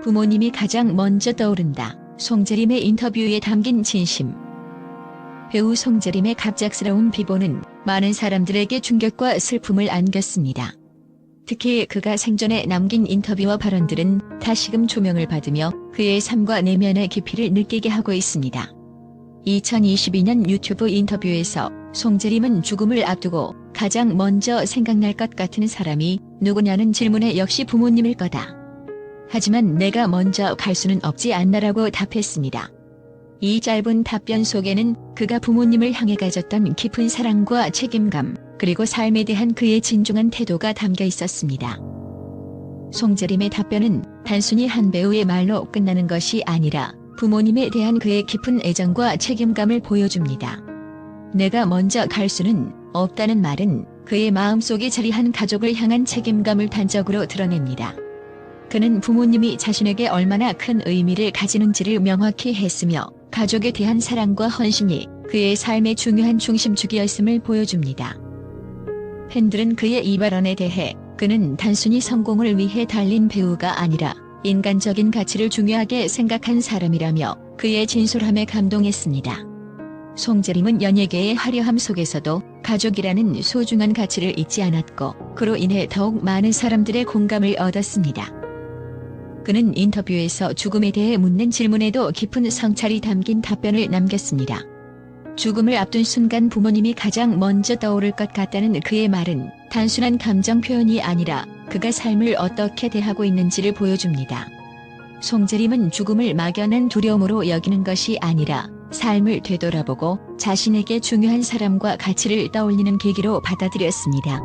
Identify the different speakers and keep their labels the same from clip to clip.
Speaker 1: 부모님이 가장 먼저 떠오른다. 송재림의 인터뷰에 담긴 진심. 배우 송재림의 갑작스러운 비보는 많은 사람들에게 충격과 슬픔을 안겼습니다. 특히 그가 생전에 남긴 인터뷰와 발언들은 다시금 조명을 받으며 그의 삶과 내면의 깊이를 느끼게 하고 있습니다. 2022년 유튜브 인터뷰에서 송재림은 죽음을 앞두고 가장 먼저 생각날 것 같은 사람이 누구냐는 질문에 역시 부모님일 거다. 하지만 내가 먼저 갈 수는 없지 않나라고 답했습니다. 이 짧은 답변 속에는 그가 부모님을 향해 가졌던 깊은 사랑과 책임감, 그리고 삶에 대한 그의 진중한 태도가 담겨 있었습니다. 송재림의 답변은 단순히 한 배우의 말로 끝나는 것이 아니라 부모님에 대한 그의 깊은 애정과 책임감을 보여줍니다. 내가 먼저 갈 수는 없다는 말은 그의 마음속에 자리한 가족을 향한 책임감을 단적으로 드러냅니다. 그는 부모님이 자신에게 얼마나 큰 의미를 가지는지를 명확히 했으며 가족에 대한 사랑과 헌신이 그의 삶의 중요한 중심축이었음을 보여줍니다. 팬들은 그의 이 발언에 대해 그는 단순히 성공을 위해 달린 배우가 아니라 인간적인 가치를 중요하게 생각한 사람이라며 그의 진솔함에 감동했습니다. 송재림은 연예계의 화려함 속에서도 가족이라는 소중한 가치를 잊지 않았고 그로 인해 더욱 많은 사람들의 공감을 얻었습니다. 그는 인터뷰에서 죽음에 대해 묻는 질문에도 깊은 성찰이 담긴 답변을 남겼습니다. 죽음을 앞둔 순간 부모님이 가장 먼저 떠오를 것 같다는 그의 말은 단순한 감정 표현이 아니라 그가 삶을 어떻게 대하고 있는지를 보여줍니다. 송재림은 죽음을 막연한 두려움으로 여기는 것이 아니라 삶을 되돌아보고 자신에게 중요한 사람과 가치를 떠올리는 계기로 받아들였습니다.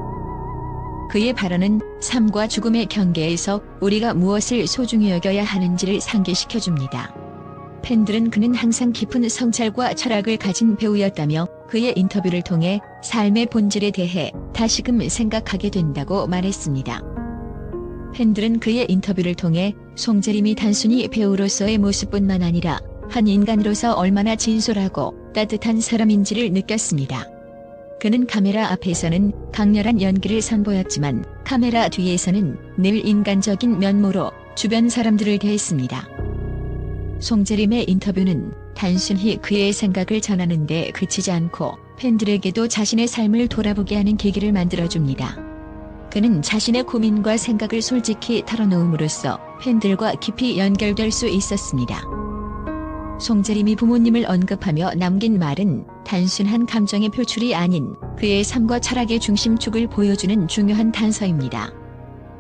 Speaker 1: 그의 발언은 삶과 죽음의 경계에서 우리가 무엇을 소중히 여겨야 하는지를 상기시켜줍니다. 팬들은 그는 항상 깊은 성찰과 철학을 가진 배우였다며 그의 인터뷰를 통해 삶의 본질에 대해 다시금 생각하게 된다고 말했습니다. 팬들은 그의 인터뷰를 통해 송재림이 단순히 배우로서의 모습뿐만 아니라 한 인간으로서 얼마나 진솔하고 따뜻한 사람인지를 느꼈습니다. 그는 카메라 앞에서는 강렬한 연기를 선보였지만 카메라 뒤에서는 늘 인간적인 면모로 주변 사람들을 대했습니다. 송재림의 인터뷰는 단순히 그의 생각을 전하는 데 그치지 않고 팬들에게도 자신의 삶을 돌아보게 하는 계기를 만들어줍니다. 그는 자신의 고민과 생각을 솔직히 털어놓음으로써 팬들과 깊이 연결될 수 있었습니다. 송재림이 부모님을 언급하며 남긴 말은 단순한 감정의 표출이 아닌 그의 삶과 철학의 중심축을 보여주는 중요한 단서입니다.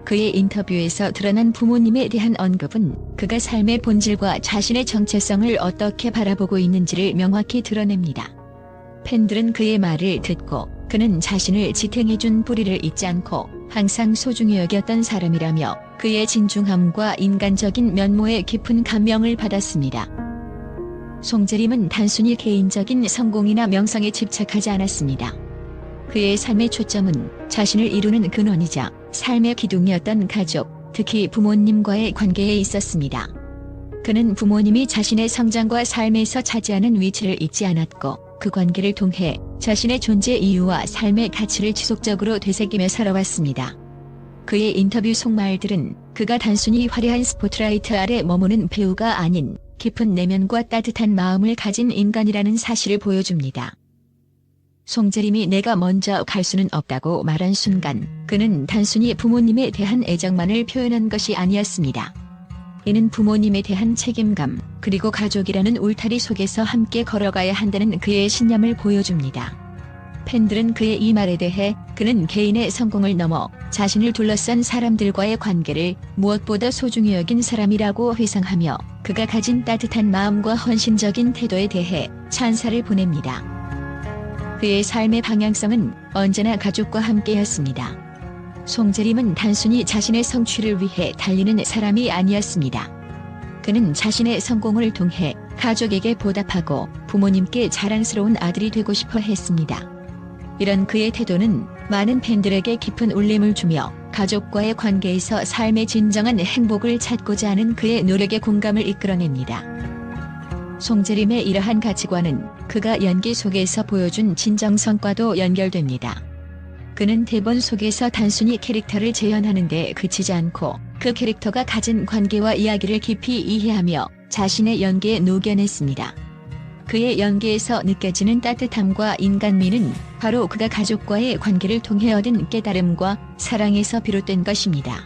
Speaker 1: 그의 인터뷰에서 드러난 부모님에 대한 언급은 그가 삶의 본질과 자신의 정체성을 어떻게 바라보고 있는지를 명확히 드러냅니다. 팬들은 그의 말을 듣고 그는 자신을 지탱해준 뿌리를 잊지 않고 항상 소중히 여겼던 사람이라며 그의 진중함과 인간적인 면모에 깊은 감명을 받았습니다. 송재림은 단순히 개인적인 성공이나 명성에 집착하지 않았습니다. 그의 삶의 초점은 자신을 이루는 근원이자 삶의 기둥이었던 가족, 특히 부모님과의 관계에 있었습니다. 그는 부모님이 자신의 성장과 삶에서 차지하는 위치를 잊지 않았고 그 관계를 통해 자신의 존재 이유와 삶의 가치를 지속적으로 되새기며 살아왔습니다. 그의 인터뷰 속 말들은 그가 단순히 화려한 스포트라이트 아래 머무는 배우가 아닌 깊은 내면과 따뜻한 마음을 가진 인간이라는 사실을 보여줍니다. 송재림이 내가 먼저 갈 수는 없다고 말한 순간 그는 단순히 부모님에 대한 애정만을 표현한 것이 아니었습니다. 이는 부모님에 대한 책임감, 그리고 가족이라는 울타리 속에서 함께 걸어가야 한다는 그의 신념을 보여줍니다. 팬들은 그의 이 말에 대해 그는 개인의 성공을 넘어 자신을 둘러싼 사람들과의 관계를 무엇보다 소중히 여긴 사람이라고 회상하며 그가 가진 따뜻한 마음과 헌신적인 태도에 대해 찬사를 보냅니다. 그의 삶의 방향성은 언제나 가족과 함께였습니다. 송재림은 단순히 자신의 성취를 위해 달리는 사람이 아니었습니다. 그는 자신의 성공을 통해 가족에게 보답하고 부모님께 자랑스러운 아들이 되고 싶어 했습니다. 이런 그의 태도는 많은 팬들에게 깊은 울림을 주며 가족과의 관계에서 삶의 진정한 행복을 찾고자 하는 그의 노력에 공감을 이끌어냅니다. 송재림의 이러한 가치관은 그가 연기 속에서 보여준 진정성과도 연결됩니다. 그는 대본 속에서 단순히 캐릭터를 재현하는 데 그치지 않고 그 캐릭터가 가진 관계와 이야기를 깊이 이해하며 자신의 연기에 녹여냈습니다. 그의 연기에서 느껴지는 따뜻함과 인간미는 바로 그가 가족과의 관계를 통해 얻은 깨달음과 사랑에서 비롯된 것입니다.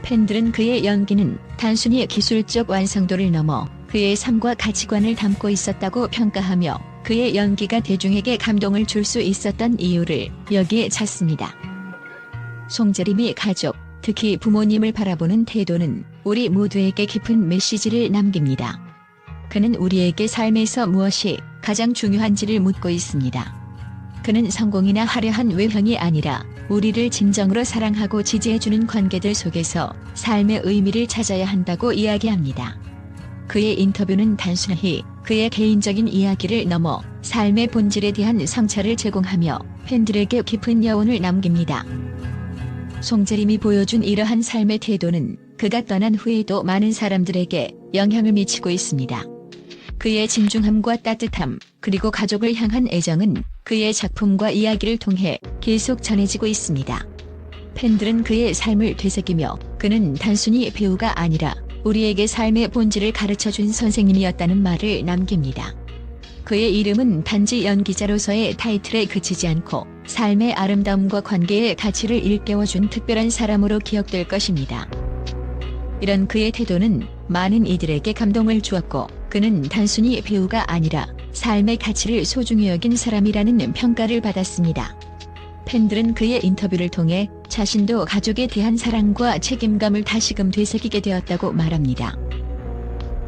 Speaker 1: 팬들은 그의 연기는 단순히 기술적 완성도를 넘어 그의 삶과 가치관을 담고 있었다고 평가하며 그의 연기가 대중에게 감동을 줄 수 있었던 이유를 여기에 찾습니다. 송재림이 가족, 특히 부모님을 바라보는 태도는 우리 모두에게 깊은 메시지를 남깁니다. 그는 우리에게 삶에서 무엇이 가장 중요한지를 묻고 있습니다. 그는 성공이나 화려한 외형이 아니라 우리를 진정으로 사랑하고 지지해주는 관계들 속에서 삶의 의미를 찾아야 한다고 이야기합니다. 그의 인터뷰는 단순히 그의 개인적인 이야기를 넘어 삶의 본질에 대한 성찰을 제공하며 팬들에게 깊은 여운을 남깁니다. 송재림이 보여준 이러한 삶의 태도는 그가 떠난 후에도 많은 사람들에게 영향을 미치고 있습니다. 그의 진중함과 따뜻함, 그리고 가족을 향한 애정은 그의 작품과 이야기를 통해 계속 전해지고 있습니다. 팬들은 그의 삶을 되새기며 그는 단순히 배우가 아니라 우리에게 삶의 본질을 가르쳐준 선생님이었다는 말을 남깁니다. 그의 이름은 단지 연기자로서의 타이틀에 그치지 않고 삶의 아름다움과 관계의 가치를 일깨워준 특별한 사람으로 기억될 것입니다. 이런 그의 태도는 많은 이들에게 감동을 주었고 그는 단순히 배우가 아니라 삶의 가치를 소중히 여긴 사람이라는 평가를 받았습니다. 팬들은 그의 인터뷰를 통해 자신도 가족에 대한 사랑과 책임감을 다시금 되새기게 되었다고 말합니다.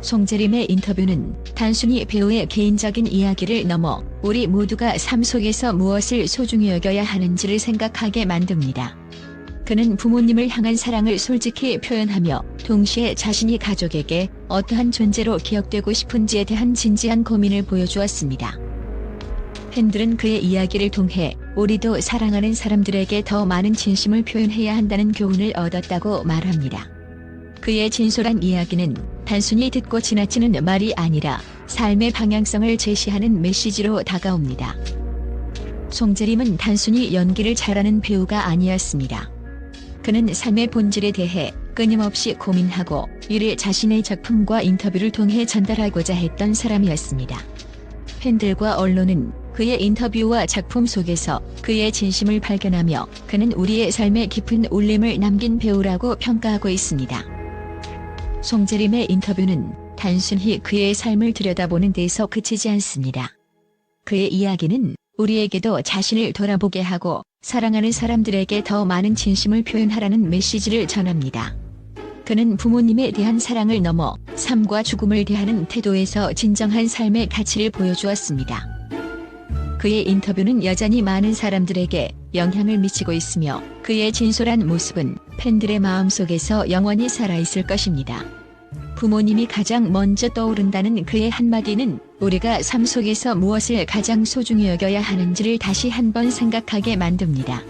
Speaker 1: 송재림의 인터뷰는 단순히 배우의 개인적인 이야기를 넘어 우리 모두가 삶 속에서 무엇을 소중히 여겨야 하는지를 생각하게 만듭니다. 그는 부모님을 향한 사랑을 솔직히 표현하며 동시에 자신이 가족에게 어떠한 존재로 기억되고 싶은지에 대한 진지한 고민을 보여주었습니다. 팬들은 그의 이야기를 통해 우리도 사랑하는 사람들에게 더 많은 진심을 표현해야 한다는 교훈을 얻었다고 말합니다. 그의 진솔한 이야기는 단순히 듣고 지나치는 말이 아니라 삶의 방향성을 제시하는 메시지로 다가옵니다. 송재림은 단순히 연기를 잘하는 배우가 아니었습니다. 그는 삶의 본질에 대해 끊임없이 고민하고 이를 자신의 작품과 인터뷰를 통해 전달하고자 했던 사람이었습니다. 팬들과 언론은 그의 인터뷰와 작품 속에서 그의 진심을 발견하며 그는 우리의 삶에 깊은 울림을 남긴 배우라고 평가하고 있습니다. 송재림의 인터뷰는 단순히 그의 삶을 들여다보는 데서 그치지 않습니다. 그의 이야기는 우리에게도 자신을 돌아보게 하고 사랑하는 사람들에게 더 많은 진심을 표현하라는 메시지를 전합니다. 그는 부모님에 대한 사랑을 넘어 삶과 죽음을 대하는 태도에서 진정한 삶의 가치를 보여주었습니다. 그의 인터뷰는 여전히 많은 사람들에게 영향을 미치고 있으며 그의 진솔한 모습은 팬들의 마음속에서 영원히 살아있을 것입니다. 부모님이 가장 먼저 떠오른다는 그의 한마디는 우리가 삶 속에서 무엇을 가장 소중히 여겨야 하는지를 다시 한번 생각하게 만듭니다.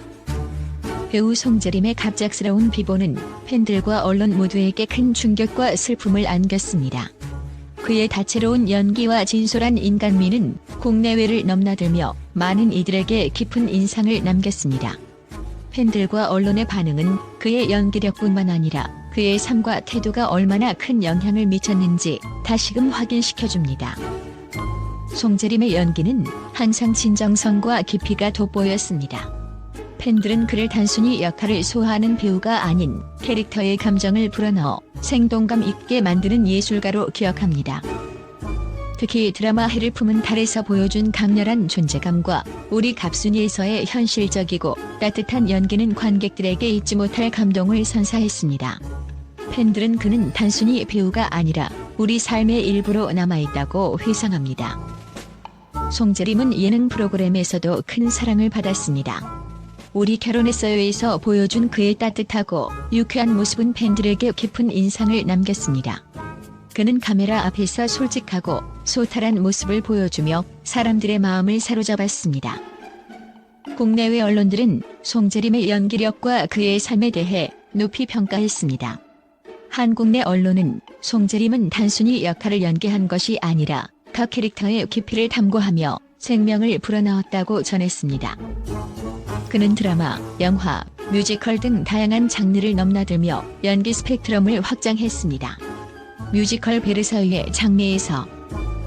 Speaker 1: 배우 송재림의 갑작스러운 비보는 팬들과 언론 모두에게 큰 충격과 슬픔을 안겼습니다. 그의 다채로운 연기와 진솔한 인간미는 국내외를 넘나들며 많은 이들에게 깊은 인상을 남겼습니다. 팬들과 언론의 반응은 그의 연기력뿐만 아니라 그의 삶과 태도가 얼마나 큰 영향을 미쳤는지 다시금 확인시켜줍니다. 송재림의 연기는 항상 진정성과 깊이가 돋보였습니다. 팬들은 그를 단순히 역할을 소화하는 배우가 아닌 캐릭터의 감정을 불어넣어 생동감 있게 만드는 예술가로 기억합니다. 특히 드라마 해를 품은 달에서 보여준 강렬한 존재감과 우리 갑순이에서의 현실적이고 따뜻한 연기는 관객들에게 잊지 못할 감동을 선사했습니다. 팬들은 그는 단순히 배우가 아니라 우리 삶의 일부로 남아있다고 회상합니다. 송재림은 예능 프로그램에서도 큰 사랑을 받았습니다. 우리 결혼했어요에서 보여준 그의 따뜻하고 유쾌한 모습은 팬들에게 깊은 인상을 남겼습니다. 그는 카메라 앞에서 솔직하고 소탈한 모습을 보여주며 사람들의 마음을 사로잡았습니다. 국내외 언론들은 송재림의 연기력과 그의 삶에 대해 높이 평가했습니다. 한국 내 언론은 송재림은 단순히 역할을 연기한 것이 아니라 각 캐릭터의 깊이를 탐구하며 생명을 불어넣었다고 전했습니다. 그는 드라마, 영화, 뮤지컬 등 다양한 장르를 넘나들며 연기 스펙트럼을 확장했습니다. 뮤지컬 베르사유의 장례에서